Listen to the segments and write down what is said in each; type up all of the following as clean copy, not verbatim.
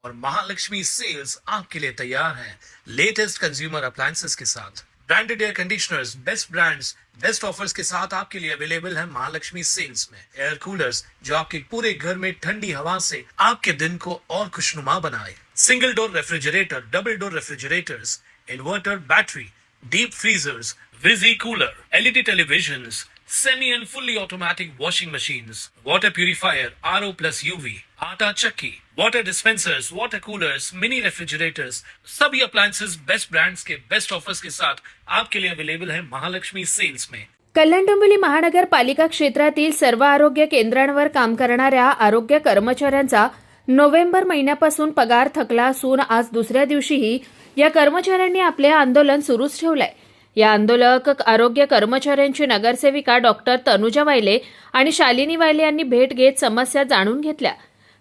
और महालक्ष्मी सेल्स आपके लिए तैयार है लेटेस्ट कंज्यूमर अप्लायंसेस के साथ। Branded air conditioners, best brands, best offers के साथ आपके लिए अवेलेबल है महालक्ष्मी सेल्स में। एयर कूलर्स जो आपके पूरे घर में ठंडी हवा से आपके दिन को और खुशनुमा बनाए। Single door refrigerator, double door refrigerators, inverter battery, deep freezers, विजी cooler, LED televisions, semi and fully automatic washing machines, water purifier, RO plus UV, आटा चक्की, water dispensers, water coolers, mini refrigerators, सभी appliances बेस्ट ब्रांड्स के best offers के साथ आपके लिए available है Mahalakshmi sales में। कल्याण डोंबिवली महानगरपालिका क्षेत्रातील सर्व आरोग्य केंद्रांवर काम करणाऱ्या आरोग्य कर्मचाऱ्यांचा नोव्हेंबर महिन्यापासून पगार थकला असून आज दुसऱ्या दिवशीही या कर्मचाऱ्यांनी आपले आंदोलन सुरूच ठेवलंय। या आंदोलक आरोग्य कर्मचाऱ्यांची नगरसेविका डॉक्टर तनुजा वायले आणि शालिनी वायले यांनी भेट घेत समस्या जाणून घेतल्या।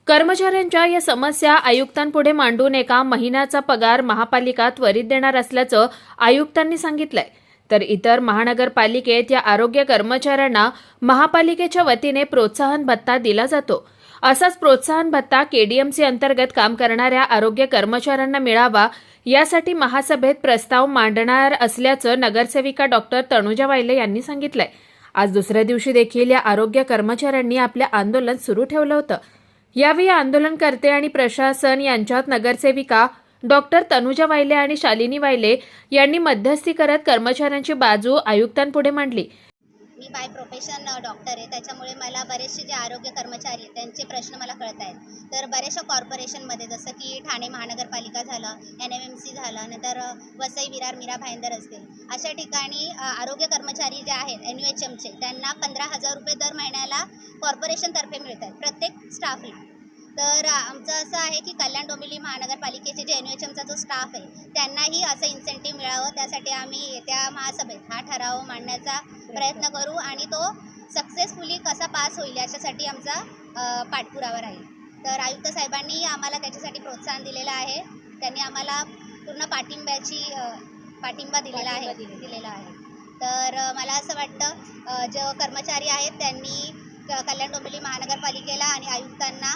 कर्मचाऱ्यांच्या या समस्या आयुक्तांपुढे मांडून एका महिन्याचा पगार महापालिका त्वरित देणार असल्याचं आयुक्तांनी सांगितलंय। तर इतर महानगरपालिकेत या आरोग्य कर्मचाऱ्यांना महापालिकेच्या वतीने प्रोत्साहन भत्ता दिला जातो। असाच प्रोत्साहन भत्ता केडीएमसी अंतर्गत काम करणाऱ्या आरोग्य कर्मचाऱ्यांना मिळावा यासाठी महासभेत प्रस्ताव मांडणार असल्याचं नगरसेविका डॉक्टर तनुजा वायले यांनी सांगितलंय। आज दुसऱ्या दिवशी देखील या आरोग्य कर्मचाऱ्यांनी आपले आंदोलन सुरू ठेवलं होतं। यावेळी आंदोलनकर्ते आणि प्रशासन यांच्यात नगरसेविका डॉक्टर तनुजा वायले आणि शालिनी वायले यांनी मध्यस्थी करत कर्मचाऱ्यांची बाजू आयुक्तांपुढे मांडली। मी बाय प्रोफेशन डॉक्टर आहे, त्याच्यामुळे मला बरेचसे जे आरोग्य कर्मचारी आहेत त्यांचे प्रश्न मला कळत आहेत। तर बऱ्याचशा कॉर्पोरेशनमध्ये जसं की ठाणे महानगरपालिका झालं, NMMC झालं, नंतर वसई, विरार, मीरा भाईंदर असतील, अशा ठिकाणी आरोग्य कर्मचारी जे आहेत NUHMचे त्यांना 15,000 रुपये दर महिन्याला कॉर्पोरेशनतर्फे मिळत आहेत प्रत्येक स्टाफला। तर आमचं असं आहे की कल्याण डोंबिवली महानगरपालिकेचे जे NUHMचा जो स्टाफ आहे त्यांनाही असं इन्सेंटिव्ह मिळावं, त्यासाठी आम्ही येत्या महासभेत हा ठराव मांडण्याचा प्रयत्न करू आणि तो सक्सेसफुली कसा पास होईल याच्यासाठी आमचा पाठपुरावा राहील। तर आयुक्त साहेबांनी आम्हाला त्याच्यासाठी प्रोत्साहन दिलेलं आहे, त्यांनी आम्हाला पूर्ण पाठिंबा दिलेला आहे। तर मला असं वाटतं जो कर्मचारी आहेत त्यांनी कल्याण डोंबिवली महानगरपालिकेला आणि आयुक्तांना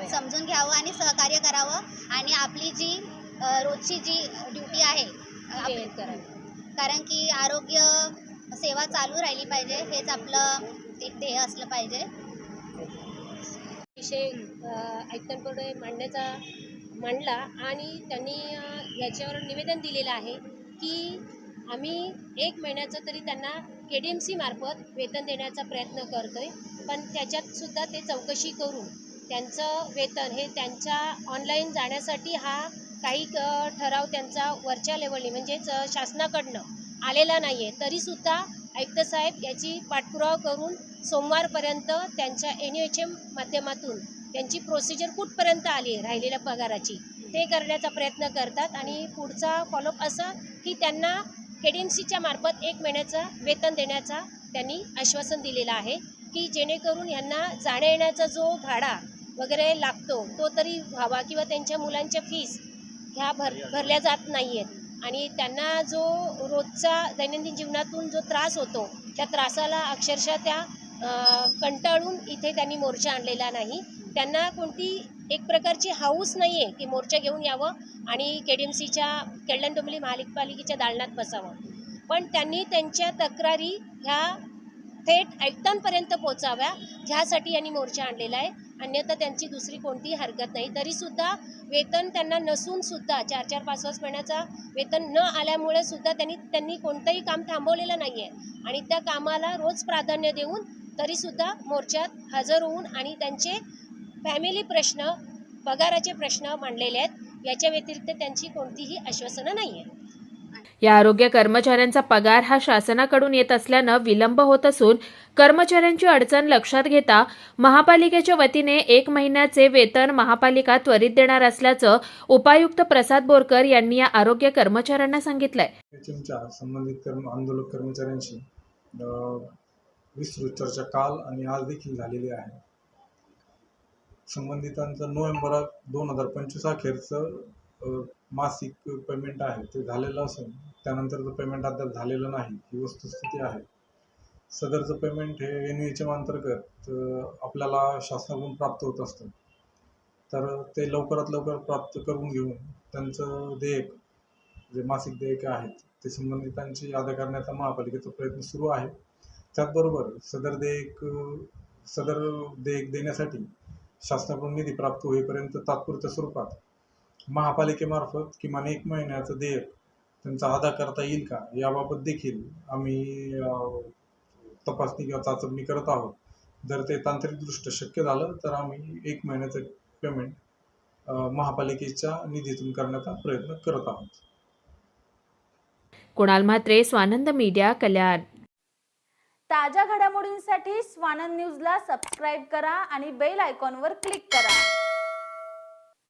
समजून घ्यावं आणि सहकार्य करावं आणि आपली जी रोजची जी ड्युटी आहे कारण की आरोग्य सेवा चालू राहिली पाहिजे, हेच आपलं एक ध्येय असलं पाहिजे। विषय आयुक्तांपुढे मांडला आणि त्यांनी याच्यावर निवेदन दिलेलं आहे की आम्ही 1 महिन्याचं तरी त्यांना KDMC मार्फत वेतन देण्याचा प्रयत्न करतोय, पण त्याच्यात सुद्धा ते चौकशी करून त्यांचं वेतन हे त्यांच्या ऑनलाईन जाण्यासाठी हा काही ठराव त्यांचा वरच्या लेवलने म्हणजेच शासनाकडनं आलेला नाही आहे, तरीसुद्धा आयुक्त साहेब याची पाठपुरावा करून सोमवारपर्यंत त्यांच्या NUHM माध्यमातून त्यांची प्रोसिजर कुठपर्यंत आली आहे राहिलेल्या पगाराची ते करण्याचा प्रयत्न करतात आणि पुढचा फॉलोअप असं की त्यांना KDMCच्या मार्फत 1 महिन्याचं वेतन देण्याचा त्यांनी आश्वासन दिलेलं आहे की जेणेकरून यांना जाण्या येण्याचा जो भाडा वगैरे लागतो तो तरी व्हावा किंवा त्यांच्या मुलांच्या फीस ह्या भरल्या जात नाही आहेत आणि त्यांना जो रोजचा दैनंदिन जीवनातून जो त्रास होतो त्या त्रासाला अक्षरशः त्या कंटाळून इथे त्यांनी मोर्चा आणलेला नाही। त्यांना कोणती एक प्रकारची हाऊस नाही आहे की मोर्चा घेऊन यावं आणि KDMCच्या कल्याण डोंबिवली महानगरपालिकेच्या दालनात बसावं, पण त्यांनी त्यांच्या तक्रारी ह्या थेट आयुक्तांपर्यंत पोहोचाव्या ह्यासाठी यांनी मोर्चा आणलेला आहे। अन्यथा त्यांची दुसरी कोणतीही हरकत नाही। तरीसुद्धा वेतन त्यांना नसून सुद्धा 4-4, 5-5 महिन्याचा वेतन न आल्यामुळे सुद्धा त्यांनी कोणतंही काम थांबवलेलं नाही आहे आणि त्या कामाला रोज प्राधान्य देऊन तरीसुद्धा मोर्चात हजर होऊन आणि त्यांचे फॅमिली प्रश्न, पगाराचे प्रश्न मांडलेले आहेत। याच्या व्यतिरिक्त त्यांची कोणतीही आश्वासनं नाही आहे। या आरोग्य कर्मचाऱ्यांचा पगार हा शासनाकडून येत असल्यानं विलंब होत असून कर्मचाऱ्यांची अडचण लक्षात घेता महापालिकेच्या वतीने 1 महिन्याचे वेतन महापालिका त्वरित देणार असल्याचं उपायुक्त प्रसाद बोरकर यांनी या आरोग्य कर्मचाऱ्यांना सांगितलंय। संबंधित आंदोलक कर्मचाऱ्यांशी विस्तृत चर्चा काल आणि आज देखील झालेली आहे। संबंधितांचं नोव्हेंबर 2025 अखेरचं मासिक पेमेंट आहे ते झालेलं असून त्यानंतरचं पेमेंट अद्याप झालेलं नाही ही वस्तुस्थिती आहे। सदरचं पेमेंट हे NUHM अंतर्गत आपल्याला शासनाकडून प्राप्त होत असतं। तर ते लवकरात लवकर प्राप्त करून घेऊन त्यांचं देयक जे मासिक देयके आहेत ते संबंधितांची अदा करण्याचा महापालिकेचा प्रयत्न सुरू आहे. त्याचबरोबर सदर देयक देण्यासाठी शासनाकडून निधी प्राप्त होईपर्यंत तात्पुरत्या स्वरूपात महापालिकेमार्फत किमान 1 महिन्याचं देयक त्यांचा अदा करता येईल का याबाबत देखील आम्ही तपासणी किंवा चाचपणी करत आहोत. जर ते तांत्रिकदृष्ट्या शक्य झालं तर आम्ही 1 महिन्याचं पेमेंट महापालिकेच्या निधीतून करण्याचा प्रयत्न करत आहोत. कुणाल म्हात्रे, स्वानंद मीडिया, कल्याण. ताज्या घडामोडींसाठी स्वानंद न्यूजला सबस्क्राईब करा आणि बेल आयकॉनवर क्लिक करा.